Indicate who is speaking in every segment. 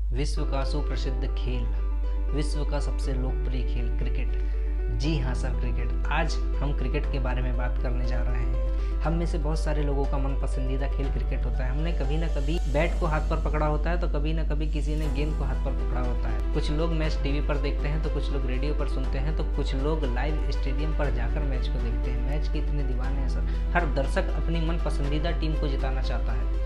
Speaker 1: विश्व का सुप्रसिद्ध खेल, विश्व का सबसे लोकप्रिय खेल क्रिकेट। जी हाँ सर, क्रिकेट। आज हम क्रिकेट के बारे में बात करने जा रहे हैं। हम में से बहुत सारे लोगों का मन पसंदीदा खेल क्रिकेट होता है। हमने कभी ना कभी बैट को हाथ पर पकड़ा होता है तो कभी ना कभी किसी ने गेंद को हाथ पर पकड़ा होता है। कुछ लोग मैच टीवी पर देखते हैं तो कुछ लोग रेडियो पर सुनते हैं तो कुछ लोग लाइव स्टेडियम पर जाकर मैच को देखते हैं। मैच के इतने दीवाने हैं सर। हर दर्शक अपनी मन पसंदीदा टीम को जिताना चाहता है।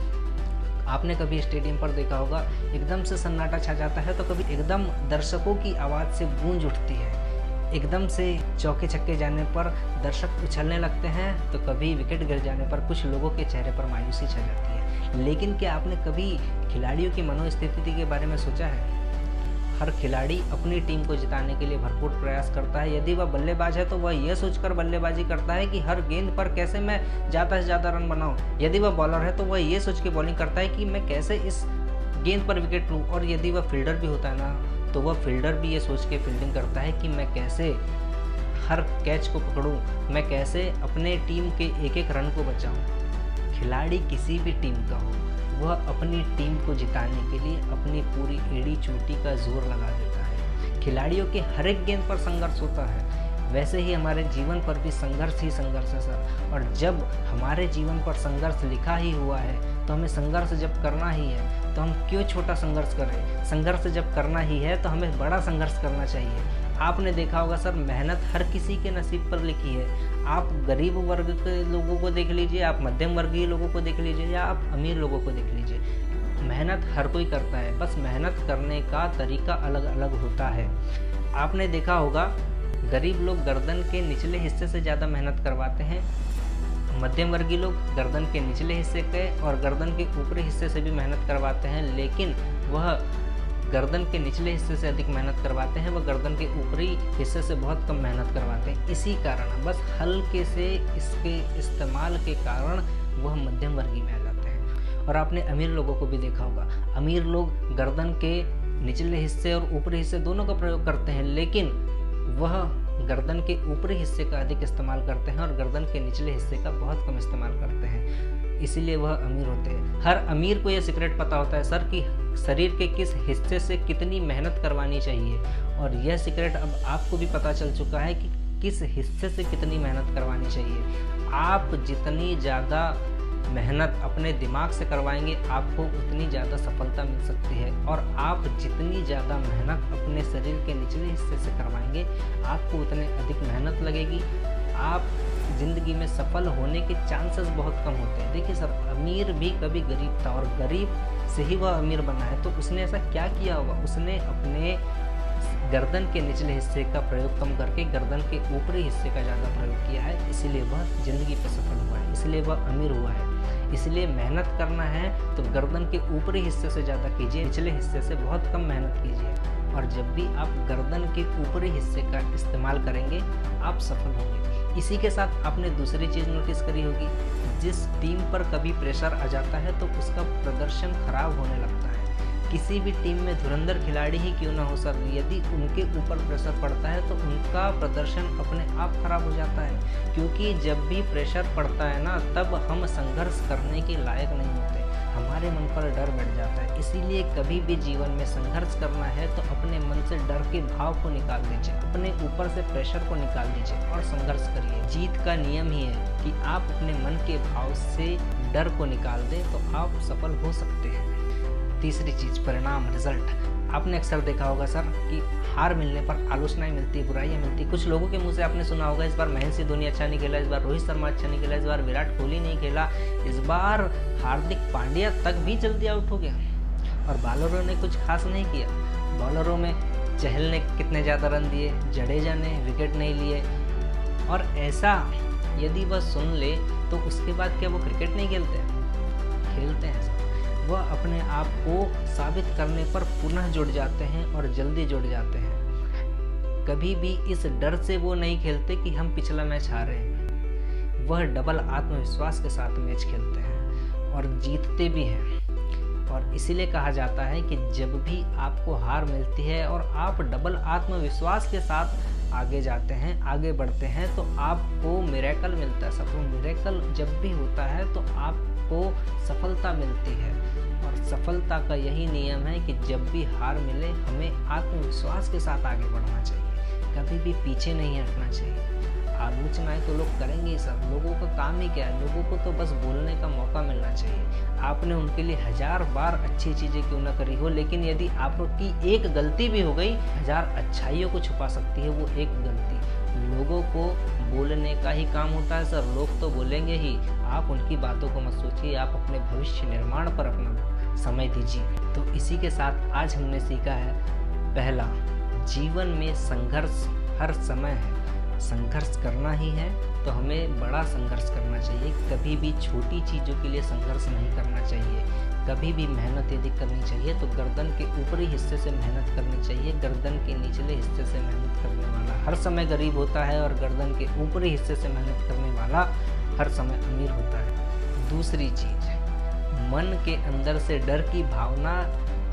Speaker 1: आपने कभी स्टेडियम पर देखा होगा, एकदम से सन्नाटा छा जाता है तो कभी एकदम दर्शकों की आवाज़ से गूंज उठती है। एकदम से चौके छक्के जाने पर दर्शक उछलने लगते हैं तो कभी विकेट गिर जाने पर कुछ लोगों के चेहरे पर मायूसी छा जाती है। लेकिन क्या आपने कभी खिलाड़ियों की मनोस्थिति के बारे में सोचा है? हर खिलाड़ी अपनी टीम को जिताने के लिए भरपूर प्रयास करता है। यदि वह बल्लेबाज है तो वह यह सोचकर बल्लेबाजी करता है कि हर गेंद पर कैसे मैं ज़्यादा से ज़्यादा रन बनाऊं। यदि वह बॉलर है तो वह ये सोच के बॉलिंग करता है कि मैं कैसे इस गेंद पर विकेट लूं। और यदि वह फील्डर भी होता है ना, तो वह फील्डर भी ये सोच के फील्डिंग करता है कि मैं कैसे हर कैच को पकड़ूं, मैं कैसे अपने टीम के एक एक रन को बचाऊं। खिलाड़ी किसी भी टीम का हो, वह अपनी टीम को जिताने के लिए अपनी पूरी एड़ी चोटी का जोर लगा देता है। खिलाड़ियों के हर एक गेंद पर संघर्ष होता है। वैसे ही हमारे जीवन पर भी संघर्ष ही संघर्ष है सर। और जब हमारे जीवन पर संघर्ष लिखा ही हुआ है तो हमें संघर्ष जब करना ही है तो हम क्यों छोटा संघर्ष करें। संघर्ष जब करना ही है तो हमें बड़ा संघर्ष करना चाहिए। आपने देखा होगा सर, मेहनत हर किसी के नसीब पर लिखी है। आप गरीब वर्ग के लोगों को देख लीजिए, आप मध्यम वर्गीय लोगों को देख लीजिए या आप अमीर लोगों को देख लीजिए, मेहनत हर कोई करता है। बस मेहनत करने का तरीका अलग अलग होता है। आपने देखा होगा, गरीब लोग गर्दन के निचले हिस्से से ज़्यादा मेहनत करवाते हैं, मध्यम वर्गीय लोग गर्दन के निचले हिस्से के और गर्दन के ऊपरी हिस्से से भी मेहनत करवाते हैं, लेकिन वह गर्दन के निचले हिस्से से अधिक मेहनत करवाते हैं, वह गर्दन के ऊपरी हिस्से से बहुत कम मेहनत करवाते हैं। इसी कारण बस हल्के से इसके इस्तेमाल के कारण वह मध्यम वर्गीय में आ जाते हैं। और आपने अमीर लोगों को भी देखा होगा, अमीर लोग गर्दन के निचले हिस्से और ऊपरी हिस्से दोनों का प्रयोग करते हैं, लेकिन वह गर्दन के ऊपरी हिस्से का अधिक इस्तेमाल करते हैं और गर्दन के निचले हिस्से का बहुत कम इस्तेमाल करते हैं। इसीलिए वह अमीर होते हैं। हर अमीर को यह सीक्रेट पता होता है सर कि शरीर के किस हिस्से से कितनी मेहनत करवानी चाहिए। और यह सीक्रेट अब आपको भी पता चल चुका है कि किस हिस्से से कितनी मेहनत करवानी चाहिए। आप जितनी ज़्यादा मेहनत अपने दिमाग से करवाएंगे, आपको उतनी ज़्यादा सफलता मिल सकती है। और आप जितनी ज़्यादा मेहनत अपने शरीर के निचले हिस्से से करवाएंगे, आपको उतने अधिक मेहनत लगेगी। आप ज़िंदगी में सफल होने के चांसेस बहुत कम होते हैं। देखिए सर, अमीर भी कभी गरीब था और गरीब से ही वह अमीर बना है। तो उसने ऐसा क्या किया होगा? उसने अपने गर्दन के निचले हिस्से का प्रयोग कम करके गर्दन के ऊपरी हिस्से का ज़्यादा प्रयोग किया है, इसलिए वह ज़िंदगी पर सफल हुआ है, इसलिए वह अमीर हुआ है। इसलिए मेहनत करना है तो गर्दन के ऊपरी हिस्से से ज़्यादा कीजिए, निचले हिस्से से बहुत कम मेहनत कीजिए। और जब भी आप गर्दन के ऊपरी हिस्से का इस्तेमाल करेंगे, आप सफल होंगे। इसी के साथ आपने दूसरी चीज़ नोटिस करी होगी, जिस टीम पर कभी प्रेशर आ जाता है तो उसका प्रदर्शन खराब होने लगता है। किसी भी टीम में धुरंधर खिलाड़ी ही क्यों ना हो सर, यदि उनके ऊपर प्रेशर पड़ता है तो उनका प्रदर्शन अपने आप खराब हो जाता है। क्योंकि जब भी प्रेशर पड़ता है ना, तब हम संघर्ष करने के लायक नहीं होते, हमारे मन पर डर बैठ जाता है। इसीलिए कभी भी जीवन में संघर्ष करना है तो अपने मन से डर के भाव को निकाल दीजिए, अपने ऊपर से प्रेशर को निकाल दीजिए और संघर्ष करिए। जीत का नियम ही है कि आप अपने मन के भाव से डर को निकाल दें तो आप सफल हो सकते हैं। तीसरी चीज़, परिणाम, रिजल्ट। आपने अक्सर देखा होगा सर कि हार मिलने पर आलोचनाएं मिलती है, बुराइयां मिलती है। कुछ लोगों के मुंह से आपने सुना होगा, इस बार महेंद्र सिंह धोनी अच्छा नहीं खेला, इस बार रोहित शर्मा अच्छा नहीं खेला, इस बार विराट कोहली नहीं खेला, इस बार हार्दिक पांड्या तक भी जल्दी आउट हो गया। और बॉलरों ने कुछ खास नहीं किया। बॉलरों में चहल ने कितने ज़्यादा रन दिए, जडेजा ने विकेट नहीं लिए। और ऐसा यदि वह सुन ले तो उसके बाद क्या वो क्रिकेट नहीं खेलते? खेलते हैं सर। वह अपने आप को साबित करने पर पुनः जुड़ जाते हैं और जल्दी जुड़ जाते हैं। कभी भी इस डर से वो नहीं खेलते कि हम पिछला मैच हारे हैं। वह डबल आत्मविश्वास के साथ मैच खेलते हैं और जीतते भी हैं। और इसीलिए कहा जाता है कि जब भी आपको हार मिलती है और आप डबल आत्मविश्वास के साथ आगे जाते हैं, आगे बढ़ते हैं, तो आपको मिरेकल मिलता है। सब मिरेकल जब भी होता है तो आपको सफलता मिलती है। और सफलता का यही नियम है कि जब भी हार मिले हमें आत्मविश्वास के साथ आगे बढ़ना चाहिए, कभी भी पीछे नहीं हटना चाहिए। आलोचनाएं तो लोग करेंगे ही सर, लोगों का काम ही क्या है, लोगों को तो बस बोलने का मौका मिलना चाहिए। आपने उनके लिए 1000 बार अच्छी चीज़ें क्यों ना करी हो, लेकिन यदि आपकी एक गलती भी हो गई, 1000 अच्छाइयों को छुपा सकती है वो एक गलती। लोगों को बोलने का ही काम होता है सर, लोग तो बोलेंगे ही, आप उनकी बातों को मत सोचिए, आप अपने भविष्य निर्माण पर अपना समय दीजिए। तो इसी के साथ आज हमने सीखा है, पहला, जीवन में संघर्ष हर समय है, संघर्ष करना ही है तो हमें बड़ा संघर्ष करना चाहिए, कभी भी छोटी चीज़ों के लिए संघर्ष नहीं करना चाहिए। कभी भी मेहनत यदि करनी चाहिए तो गर्दन के ऊपरी हिस्से से मेहनत करनी चाहिए, गर्दन के निचले हिस्से से मेहनत करने वाला हर समय गरीब होता है और गर्दन के ऊपरी हिस्से से मेहनत करने वाला हर समय अमीर होता है। दूसरी चीज़, मन के अंदर से डर की भावना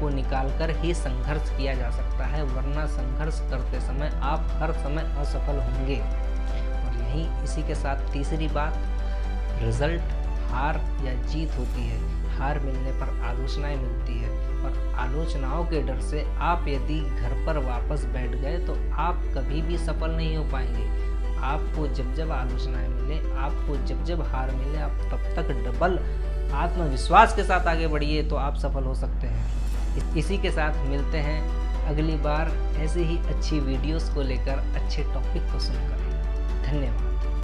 Speaker 1: को निकालकर ही संघर्ष किया जा सकता है, वरना संघर्ष करते समय आप हर समय असफल होंगे। और यही इसी के साथ तीसरी बात, रिजल्ट हार या जीत होती है, हार मिलने पर आलोचनाएं मिलती है और आलोचनाओं के डर से आप यदि घर पर वापस बैठ गए तो आप कभी भी सफल नहीं हो पाएंगे। आपको जब जब आलोचनाएं मिले, आपको जब जब हार मिले, आप तब तक डबल आत्मविश्वास के साथ आगे बढ़िए तो आप सफल हो सकते हैं। इसी के साथ मिलते हैं अगली बार ऐसी ही अच्छी वीडियोस को लेकर, अच्छे टॉपिक को सुनकर। धन्यवाद।